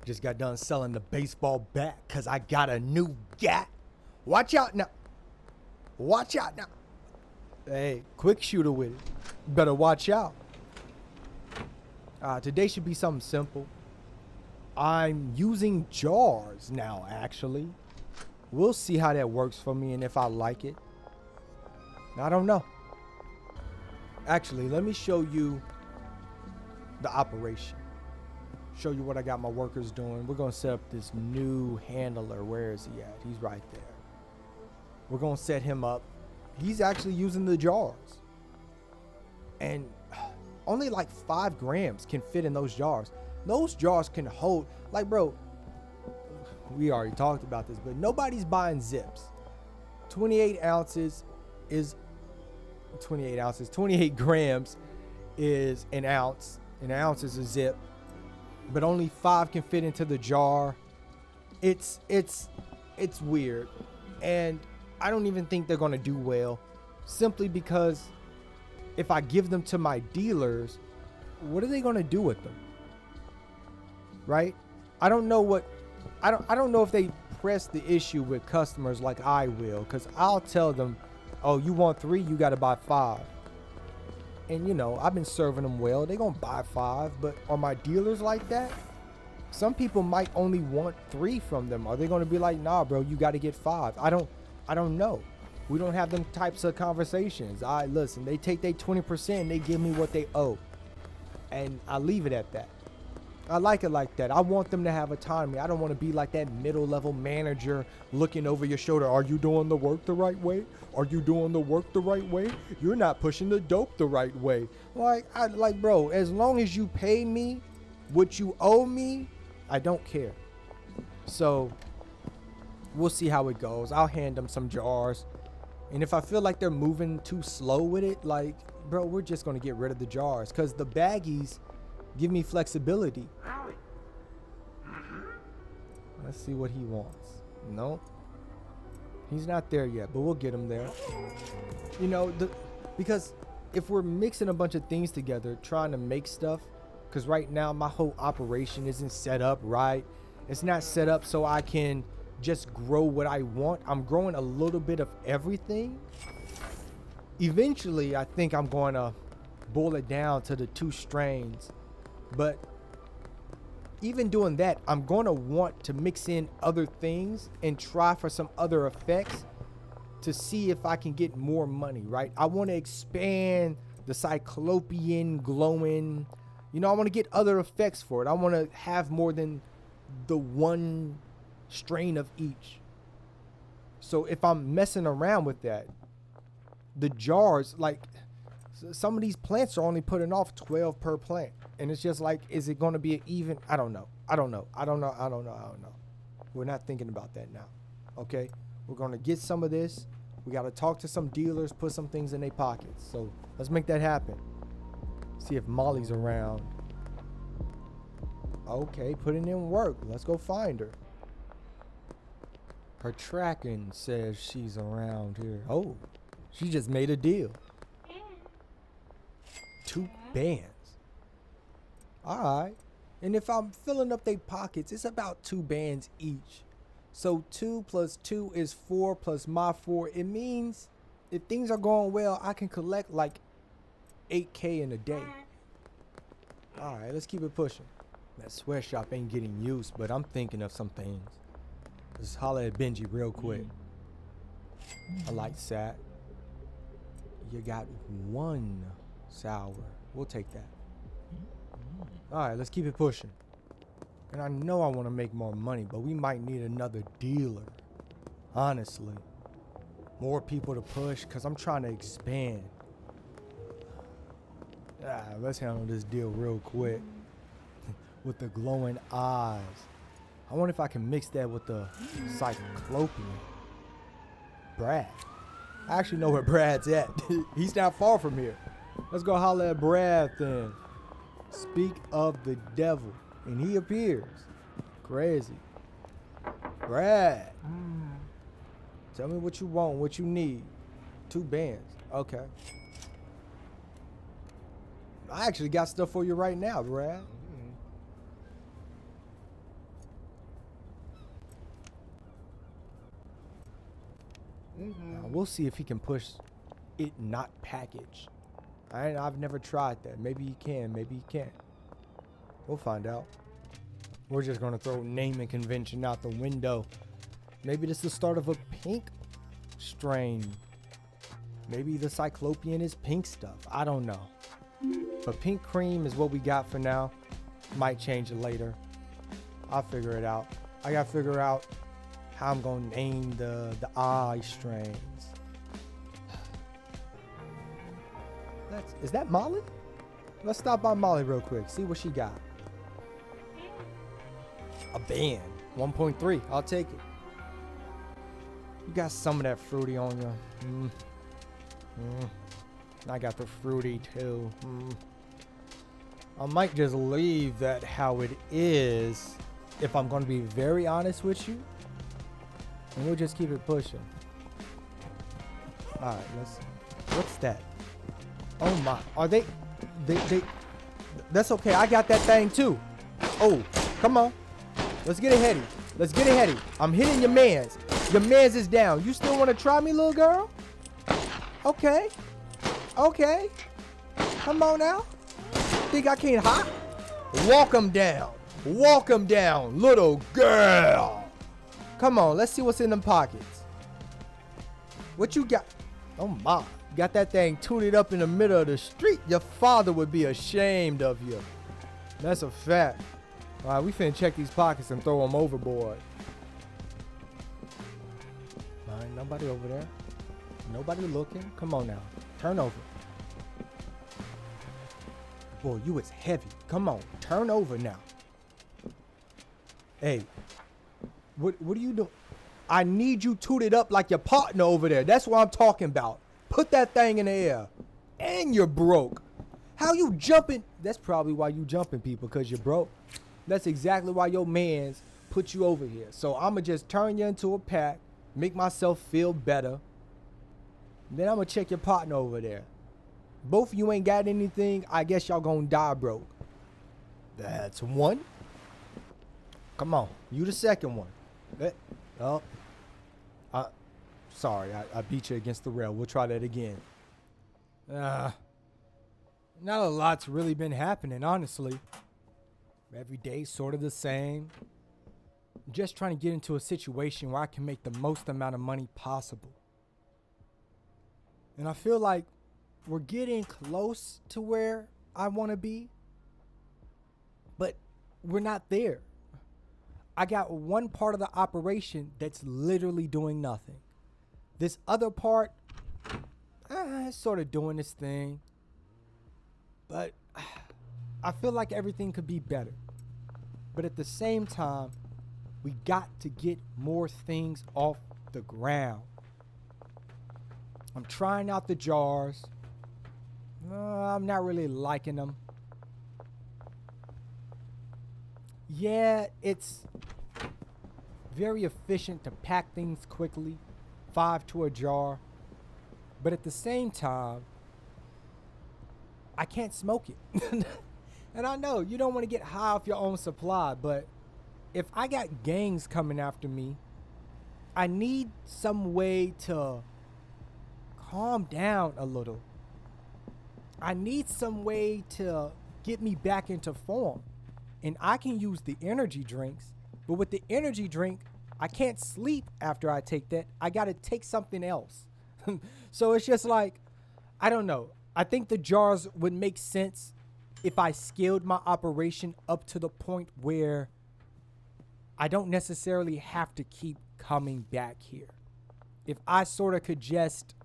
Just got done selling the baseball bat because I got a new gat. Watch out now. Watch out now. Hey, quick shooter with it. Better watch out. Today should be something simple. I'm using jars now, actually. We'll see how that works for me and if I like it. I don't know. Actually, let me show you the operation. Show you what I got my workers doing. We're going to set up this new handler. Where is he at? He's right there. We're going to set him up. He's actually using the jars. And only like 5 grams can fit in those jars. Those jars can hold, like, bro, we already talked about this, but nobody's buying zips. 28 ounces is 28 ounces. 28 grams is an ounce. An ounce is a zip. But only 5 can fit into the jar. It's weird. And I don't even think they're going to do well. Simply because if I give them to my dealers, what are they going to do with them? Right? I don't know if they press the issue with customers like I will, because I'll tell them, oh, you want 3, you got to buy 5. And, you know, I've been serving them well. They're going to buy 5. But are my dealers like that? Some people might only want 3 from them. Are they going to be like, nah, bro, you got to get 5? I don't know. We don't have them types of conversations. Listen, they take their 20% and they give me what they owe. And I leave it at that. I like it like that. I want them to have autonomy. I don't want to be like that middle level manager looking over your shoulder. Are you doing the work the right way? Are you doing the work the right way? You're not pushing the dope the right way. Like, bro, as long as you pay me what you owe me, I don't care. So we'll see how it goes. I'll hand them some jars. And if I feel like they're moving too slow with it, like, bro, we're just going to get rid of the jars, because the baggies give me flexibility. Let's see what he wants. Nope. He's not there yet, but we'll get him there. You know, because if we're mixing a bunch of things together, trying to make stuff, because right now my whole operation isn't set up right. It's not set up so I can just grow what I want. I'm growing a little bit of everything. Eventually, I think I'm going to boil it down to the 2 strains. But even doing that, I'm going to want to mix in other things and try for some other effects to see if I can get more money, right? I want to expand the cyclopean glowing. You know, I want to get other effects for it. I want to have more than the 1 strain of each. So if I'm messing around with that, the jars, like, some of these plants are only putting off 12 per plant. And it's just like, is it going to be an even? I don't know. We're not thinking about that now. Okay? We're going to get some of this. We got to talk to some dealers, put some things in their pockets. So let's make that happen. See if Molly's around. Okay, putting in work. Let's go find her. Her tracking says she's around here. Oh, she just made a deal. 2 bands. All right. And if I'm filling up their pockets, it's about 2 bands each. So 2 plus 2 is 4 plus my 4. It means if things are going well, I can collect like 8K in a day. All right, let's keep it pushing. That sweatshop ain't getting used, but I'm thinking of some things. Just holler at Benji real quick. I like Sat. You got 1 sour. We'll take that. All right, let's keep it pushing. And I know I want to make more money, but we might need another dealer. Honestly. More people to push, because I'm trying to expand. Let's handle this deal real quick. With the glowing eyes. I wonder if I can mix that with the cyclopean. Brad. I actually know where Brad's at. He's not far from here. Let's go holler at Brad then. Speak of the devil. And he appears. Crazy. Brad. Tell me what you want, what you need. 2 bands. Okay. I actually got stuff for you right now, Brad. We'll see if he can push it not packaged. I've never tried that. Maybe he can, maybe he can't. We'll find out. We're just gonna throw naming convention out the window. Maybe this is the start of a pink strain. Maybe the cyclopean is pink stuff. I don't know. But pink cream is what we got for now. Might change it later. I'll figure it out. I gotta figure out how I'm gonna name the eye strains. Is that Molly? Let's stop by Molly real quick. See what she got. A band. 1.3. I'll take it. You got some of that fruity on you. I got the fruity too. I might just leave that how it is if I'm going to be very honest with you. And we'll just keep it pushing. Alright, what's that? Oh my, are they, that's okay, I got that thing too. Oh, come on. Let's get ahead. Let's get ahead. I'm hitting your mans. Your mans is down. You still want to try me, little girl? Okay. Okay. Come on now. Think I can't hop? Walk him down. Walk him down, little girl. Come on, let's see what's in them pockets. What you got? Oh my. Got that thing tooted up in the middle of the street. Your father would be ashamed of you. That's a fact. All right, we finna check these pockets and throw them overboard. All right, nobody over there. Nobody looking. Come on now. Turn over. Boy, you is heavy. Come on. Turn over now. Hey. What are you doing? I need you tooted up like your partner over there. That's what I'm talking about. Put that thing in the air. And you're broke. How you jumping? That's probably why you jumping people, because you're broke. That's exactly why your mans put you over here. So I'ma just turn you into a pack, make myself feel better. Then I'ma check your partner over there. Both of you ain't got anything. I guess y'all gonna die broke. That's one. Come on, you the second one. Oh, sorry, I beat you against the rail. We'll try that again. Not a lot's really been happening, honestly. Every day's sort of the same. I'm just trying to get into a situation where I can make the most amount of money possible. And I feel like we're getting close to where I want to be, but we're not there. I got one part of the operation that's literally doing nothing. This other part, it's sort of doing its thing, but I feel like everything could be better. But at the same time, we got to get more things off the ground. I'm trying out the jars. I'm not really liking them. Yeah, it's very efficient to pack things quickly, 5 to a jar. But at the same time, I can't smoke it. And I know you don't want to get high off your own supply, but if I got gangs coming after me, I need some way to calm down a little. I need some way to get me back into form. And I can use the energy drinks, but with the energy drink, I can't sleep after I take that. I got to take something else. So it's just like, I don't know. I think the jars would make sense if I scaled my operation up to the point where I don't necessarily have to keep coming back here. If I sort of could just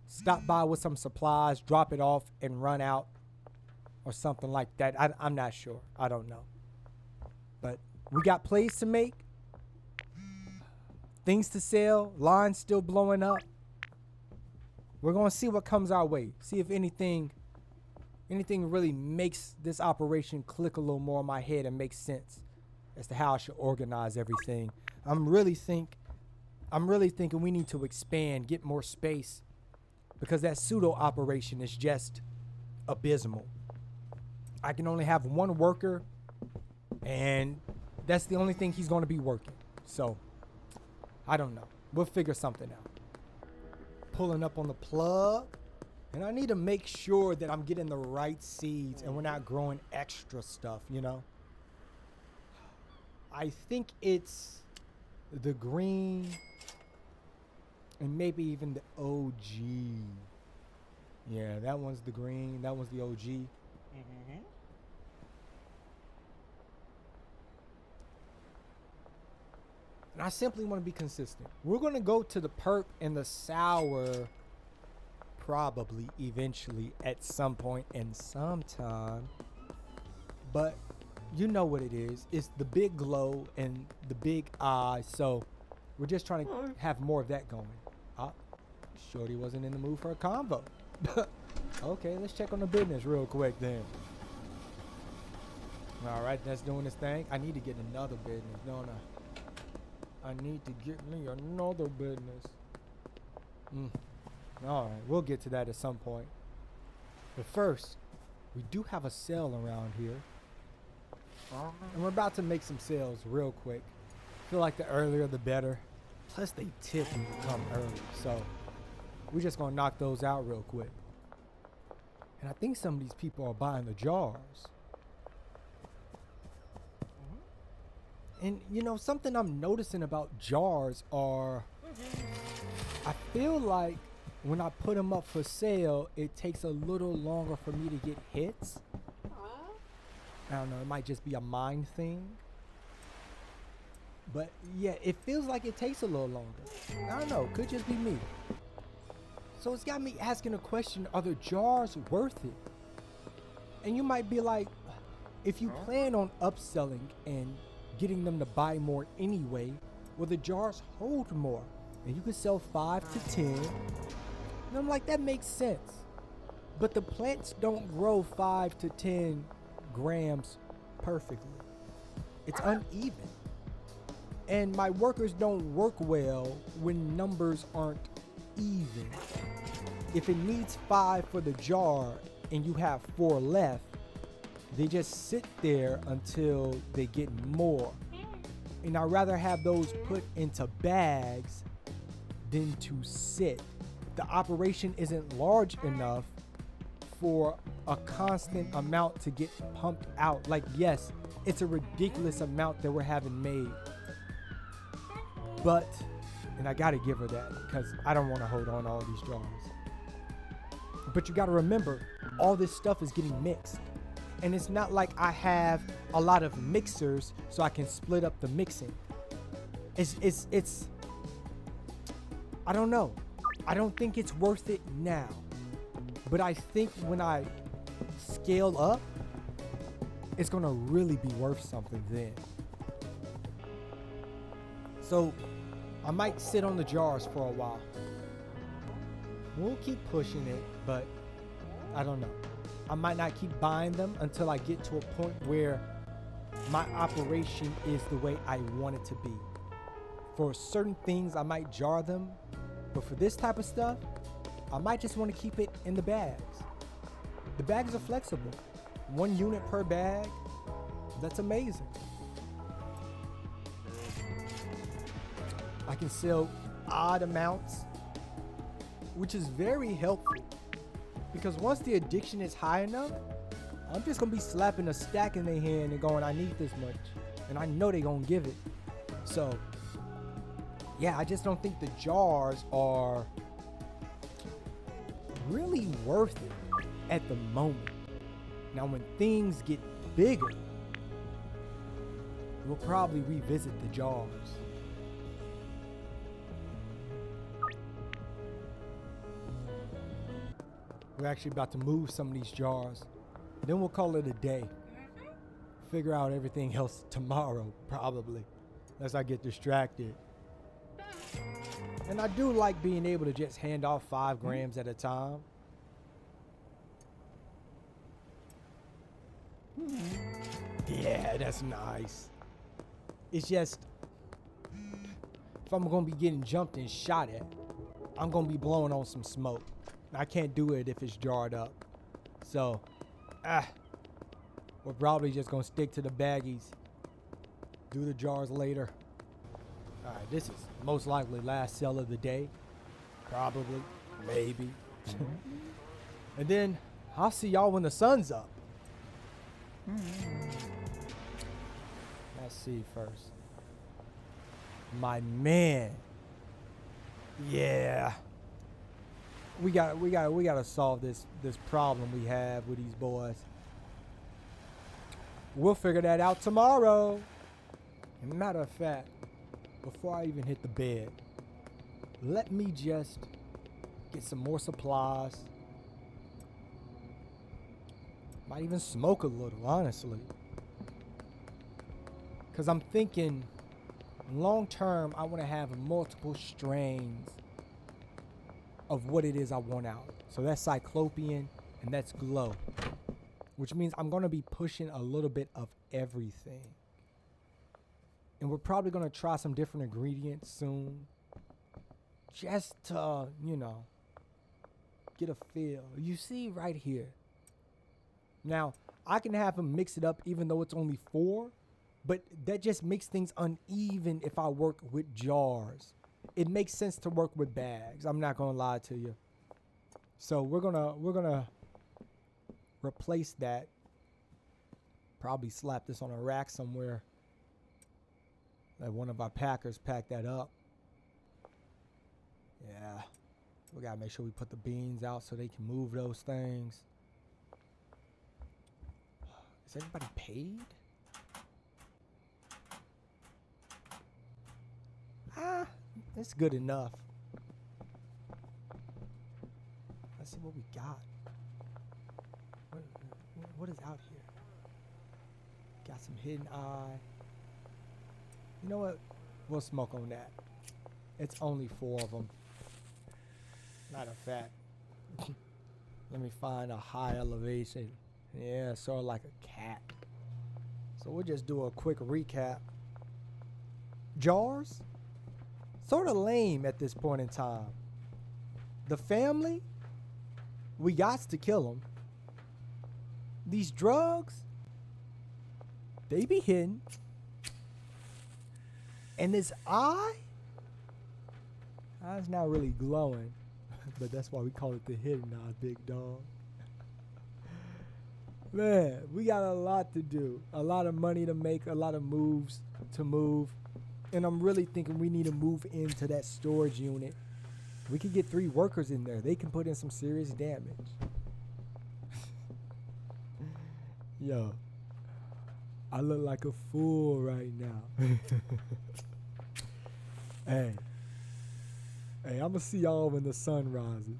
stop by with some supplies, drop it off, and run out or something like that. I'm not sure. I don't know. But we got plays to make, things to sell, lines still blowing up. We're going to see what comes our way. See if anything really makes this operation click a little more in my head and makes sense as to how I should organize everything. I'm really thinking we need to expand, get more space, because that pseudo operation is just abysmal. I can only have one worker, and that's the only thing he's going to be working. So, I don't know. We'll figure something out. pulling up on the plug. And I need to make sure that I'm getting the right seeds and we're not growing extra stuff, you know? I think it's the green and maybe even the OG. Yeah, that one's the green. That one's the OG. Mm-hmm. And I simply want to be consistent. We're going to go to the perp and the sour probably eventually at some point and sometime. But you know what it is. It's the big glow and the big eyes. So we're just trying to have more of that going. Shorty wasn't in the mood for a convo. Okay, let's check on the business real quick then. All right, that's doing this thing. I need to get another business, don't I? I need to get me another business. All right, we'll get to that at some point. But first, we do have a sale around here. And we're about to make some sales real quick. I feel like the earlier the better. Plus they tip when you come early. So we're just gonna knock those out real quick. And I think some of these people are buying the jars. And you know, something I'm noticing about jars are, I feel like when I put them up for sale, it takes a little longer for me to get hits. I don't know, it might just be a mind thing. But yeah, it feels like it takes a little longer. I don't know, could just be me. So it's got me asking the question, are the jars worth it? And you might be like, if you plan on upselling and getting them to buy more anyway, well, the jars hold more. And you can sell 5 to 10. And I'm like, that makes sense. But the plants don't grow 5 to 10 grams perfectly. It's uneven. And my workers don't work well when numbers aren't even. If it needs 5 for the jar and you have 4 left, they just sit there until they get more. And I'd rather have those put into bags than to sit. The operation isn't large enough for a constant amount to get pumped out. Like, yes, it's a ridiculous amount that we're having made. But, and I gotta give her that because I don't want to hold on to all these jars. But you gotta remember, all this stuff is getting mixed. And it's not like I have a lot of mixers so I can split up the mixing. It's I don't know. I don't think it's worth it now. But I think when I scale up, it's gonna really be worth something then. So I might sit on the jars for a while. We'll keep pushing it, but I don't know. I might not keep buying them until I get to a point where my operation is the way I want it to be. For certain things, I might jar them, but for this type of stuff, I might just want to keep it in the bags. The bags are flexible. 1 unit per bag, that's amazing. I can sell odd amounts, which is very helpful. Because once the addiction is high enough, I'm just gonna be slapping a stack in their hand and going, I need this much. And I know they gonna give it. So, yeah, I just don't think the jars are really worth it at the moment. Now, when things get bigger, we'll probably revisit the jars. We're actually about to move some of these jars. Then we'll call it a day. Figure out everything else tomorrow, probably, unless I get distracted. And I do like being able to just hand off 5 grams at a time. Yeah, that's nice. It's just, if I'm gonna be getting jumped and shot at, I'm gonna be blowing on some smoke. I can't do it if it's jarred up. So, we're probably just gonna stick to the baggies. Do the jars later. All right, this is most likely last sale of the day. Probably. Maybe. And then I'll see y'all when the sun's up. Let's see first. My man. Yeah. We gotta solve this problem we have with these boys. We'll figure that out tomorrow. And matter of fact, before I even hit the bed, let me just get some more supplies. Might even smoke a little, honestly. Because I'm thinking long term, I want to have multiple strains of what it is I want out. So that's Cyclopean and that's Glow, which means I'm going to be pushing a little bit of everything. And we're probably going to try some different ingredients soon. Just to, get a feel. You see right here. Now, I can have them mix it up even though it's only 4, but that just makes things uneven if I work with jars. It makes sense to work with bags. I'm not going to lie to you. So we're going to replace that. Probably slap this on a rack somewhere. Let one of our packers pack that up. Yeah. We got to make sure we put the beans out so they can move those things. Is everybody paid? It's good enough. Let's see what we got. What is out here? Got some hidden eye. You know what? We'll smoke on that. It's only 4 of them. Matter of fact, let me find a high elevation. Yeah, sort of like a cat. So we'll just do a quick recap. Jars? Sort of lame at this point in time. The family? We got to kill them. These drugs? They be hidden. And this eye? Eye's not really glowing. But that's why we call it the hidden eye, big dog. Man, we got a lot to do. A lot of money to make, a lot of moves to move. And I'm really thinking we need to move into that storage unit. We could get 3 workers in there. They can put in some serious damage. Yo, I look like a fool right now. Hey, I'm going to see y'all when the sun rises.